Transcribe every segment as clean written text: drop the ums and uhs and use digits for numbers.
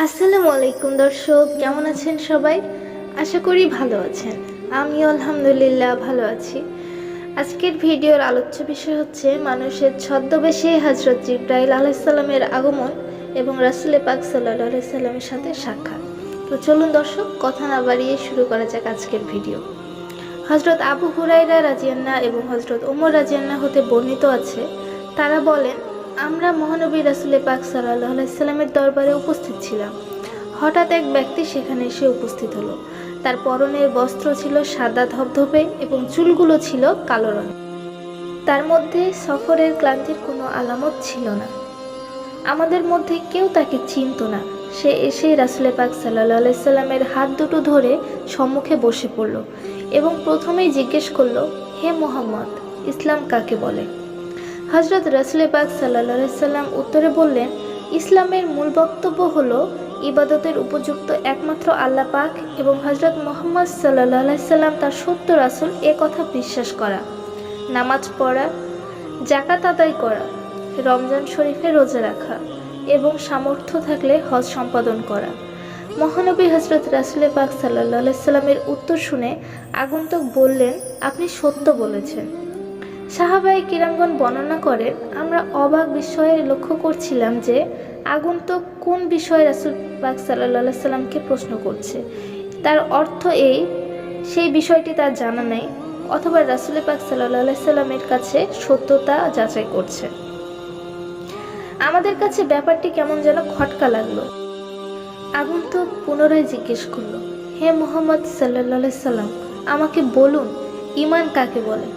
আসসালামু আলাইকুম দর্শক, কেমন আছেন সবাই? আশা করি ভালো আছেন। আমিও আলহামদুলিল্লাহ ভালো আছি। আজকের ভিডিওর আলোচ্য বিষয় হচ্ছে মানুষের ছদ্মবেশে হযরত জিবরাইল আলাইহিস সালামের আগমন এবং রাসূল পাক সাল্লাল্লাহু আলাইহি সাল্লামের সাথে সাক্ষাৎ। তো চলুন দর্শক, কথা না বাড়িয়ে শুরু করা যাক আজকের ভিডিও। হযরত আবু হুরায়রা রাদিয়াল্লাহু এবং হযরত ওমর রাদিয়াল্লাহু হতে বর্ণিত আছে, তারা বলেন, আমরা মহানবী রাসূল পাক সাল্লাল্লাহু আলাইহি সাল্লামের দরবারে উপস্থিত ছিলাম। হঠাৎ এক ব্যক্তি সেখানে এসে উপস্থিত হলো। তার পরনের বস্ত্র ছিল সাদা ধবধবে এবং চুলগুলো ছিল কালো রঙের। তার মধ্যে সফরের ক্লান্তির কোনো আলামত ছিল না। আমাদের মধ্যে কেউ তাকে চিনত না। সে এসেই রাসূল পাক সাল্লাল্লাহু আলাইহি সাল্লামের হাত দুটো ধরে সম্মুখে বসে পড়ল এবং প্রথমেই জিজ্ঞেস করল, হে মুহাম্মদ, ইসলাম কাকে বলে? হযরত রাসূল পাক সাল্লাল্লাহু আলাইহি সাল্লাম উত্তরে বললেন, ইসলামের মূল বক্তব্য হলো ইবাদতের উপযুক্ত একমাত্র আল্লাহ পাক এবং হযরত মুহাম্মদ সাল্লাল্লাহু আলাইহি সাল্লাম তার সত্য রাসূল এ কথা বিশ্বাস করা, নামাজ পড়া, যাকাত আদায় করা, রমজান শরীফে রোজা রাখা এবং সামর্থ্য থাকলে হজ সম্পাদন করা। মহানবী হযরত রাসূল পাক সাল্লাল্লাহু আলাইহি সাল্লামের উত্তর শুনে আগন্তুক বললেন, আপনি সত্য বলেছেন। সাহাবায়ে কিরামগণ বর্ণনা করেন, আমরা অবাক বিস্ময়ে লক্ষ্য করছিলাম যে আগন্তুক কোন বিষয়ে রাসূল পাক সাল্লাল্লাহু আলাইহি সাল্লামকে প্রশ্ন করছে। তার অর্থ সেই বিষয়টি তার জানা নেই, অথবা রাসূল পাক সাল্লাল্লাহু আলাইহি সাল্লামের কাছে সত্যতা যাচাই করছে। আমাদের কাছে ব্যাপারটি কেমন যেন খটকা লাগলো। আগন্তুক পুনরায় জিজ্ঞেস করল, হে মুহাম্মদ সাল্লাল্লাহু আলাইহি সাল্লাম, আমাকে বলুন ঈমান কাকে বলে?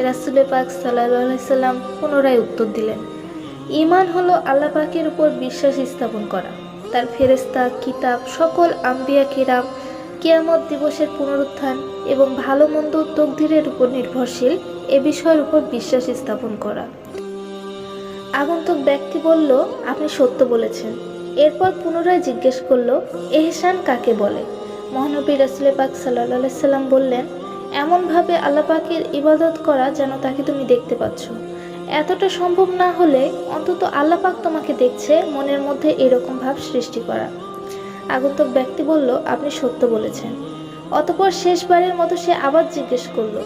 রাসূল পাক সাল্লাল্লাহু আলাইহি সাল্লাম পুনরায় উত্তর দিলেন, ঈমান হলো আল্লাহ পাকের উপর বিশ্বাস স্থাপন করা, তার ফেরেশতা, কিতাব, সকল আম্বিয়া কিরাম, কিয়ামত দিবসের পুনরুত্থান এবং ভালো মন্দ তকদিরের উপর নির্ভরশীল এ বিষয়ের উপর বিশ্বাস স্থাপন করা। আগন্তুক ব্যক্তি বলল, আপনি সত্য বলেছেন। এরপর পুনরায় জিজ্ঞেস করল, ইহসান কাকে বলে? মহানবী রাসূল পাক সাল্লাল্লাহু আলাইহি সাল্লাম বললেন, এমনভাবে আল্লাহ পাকের ইবাদত করা যেন তাকে তুমি দেখতে পাচ্ছ। এতটা সম্ভব না হলে অন্তত আল্লাহ পাক তোমাকে দেখছে, মনের মধ্যে এরকম ভাব সৃষ্টি করা। আগন্তুক ব্যক্তি বলল, আপনি সত্য বলেছেন। অতঃপর শেষবারের মতো সে আবার জিজ্ঞেস করল,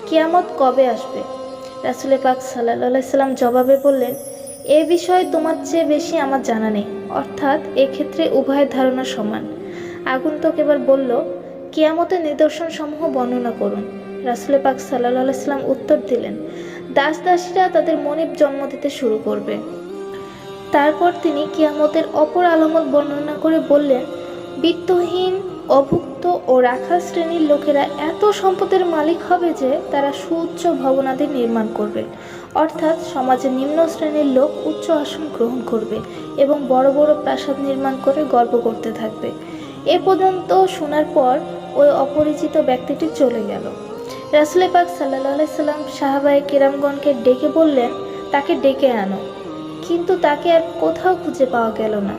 কিয়ামত কবে আসবে? রাসূল পাক সাল্লাল্লাহু আলাইহি সাল্লাম জবাবে বললেন, এ বিষয়ে তোমার চেয়ে বেশি আমার জানা নেই, অর্থাৎ এক্ষেত্রে উভয়ের ধারণা সমান। আগন্তুক এবার বলল, কিয়ামতের নিদর্শন সমূহ বর্ণনা করুন। রাসূল পাক সাল্লাল্লাহু আলাইহি সাল্লাম উত্তর দিলেন, দাস দাসীরা তাদের মনিব জন্ম দিতে শুরু করবে। তারপর তিনি কিয়ামতের অপর আলামত বর্ণনা করে বললেন, বিত্তহীন, অভুক্ত ও রাখাল শ্রেণীর লোকেরা এত সম্পদের মালিক হবে যে তারা সুউচ্চ ভবনাদি নির্মাণ করবে, অর্থাৎ সমাজের নিম্ন শ্রেণীর লোক উচ্চ আসন গ্রহণ করবে এবং বড় বড় প্রাসাদ নির্মাণ করে গর্ব করতে থাকবে। এ পর্যন্ত শোনার পর ওই অপরিচিত ব্যক্তিটি চলে গেল। রাসূল পাক সাল্লাল্লাহু আলাইহি সাল্লাম সাহাবায়ে কিরামগণকে ডেকে বললেন, তাকে ডেকে আনো। কিন্তু তাকে আর কোথাও খুঁজে পাওয়া গেল না।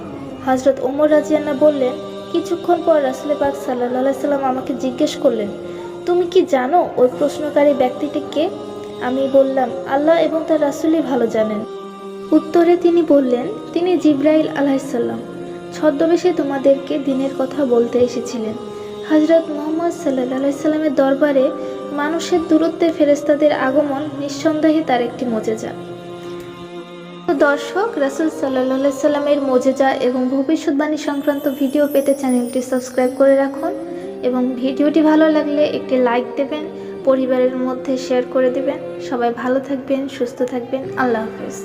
হযরত ওমর রাদিয়াল্লাহু বললেন, কিছুক্ষণ পর রাসূল পাক সাল্লাল্লাহু আলাইহি সাল্লাম আমাকে জিজ্ঞেস করলেন, তুমি কি জানো ওই প্রশ্নকারী ব্যক্তিটি কে? আমি বললাম, আল্লাহ এবং তার রাসূলই ভালো জানেন। উত্তরে তিনি বললেন, তিনি জিবরাইল আলাইহিস সালাম, ছদ্মবেশে তোমাদেরকে দিনের কথা বলতে এসেছিলেন। হযরত মুহাম্মদ সাল্লাল্লাহু আলাইহি সাল্লামের দরবারে মানুষের দূরত্বে ফেরেশতাদের আগমন নিঃসন্দেহে তার একটি মুজিজা। তো দর্শক, রাসূল সাল্লাল্লাহু আলাইহি সাল্লামের মুজিজা এবং ভবিষ্যৎবাণী সংক্রান্ত ভিডিও পেতে চ্যানেলটি সাবস্ক্রাইব করে রাখুন এবং ভিডিওটি ভালো লাগলে একটি লাইক দেবেন, পরিবারের মধ্যে শেয়ার করে দিবেন। সবাই ভালো থাকবেন, সুস্থ থাকবেন। আল্লাহ হাফেজ।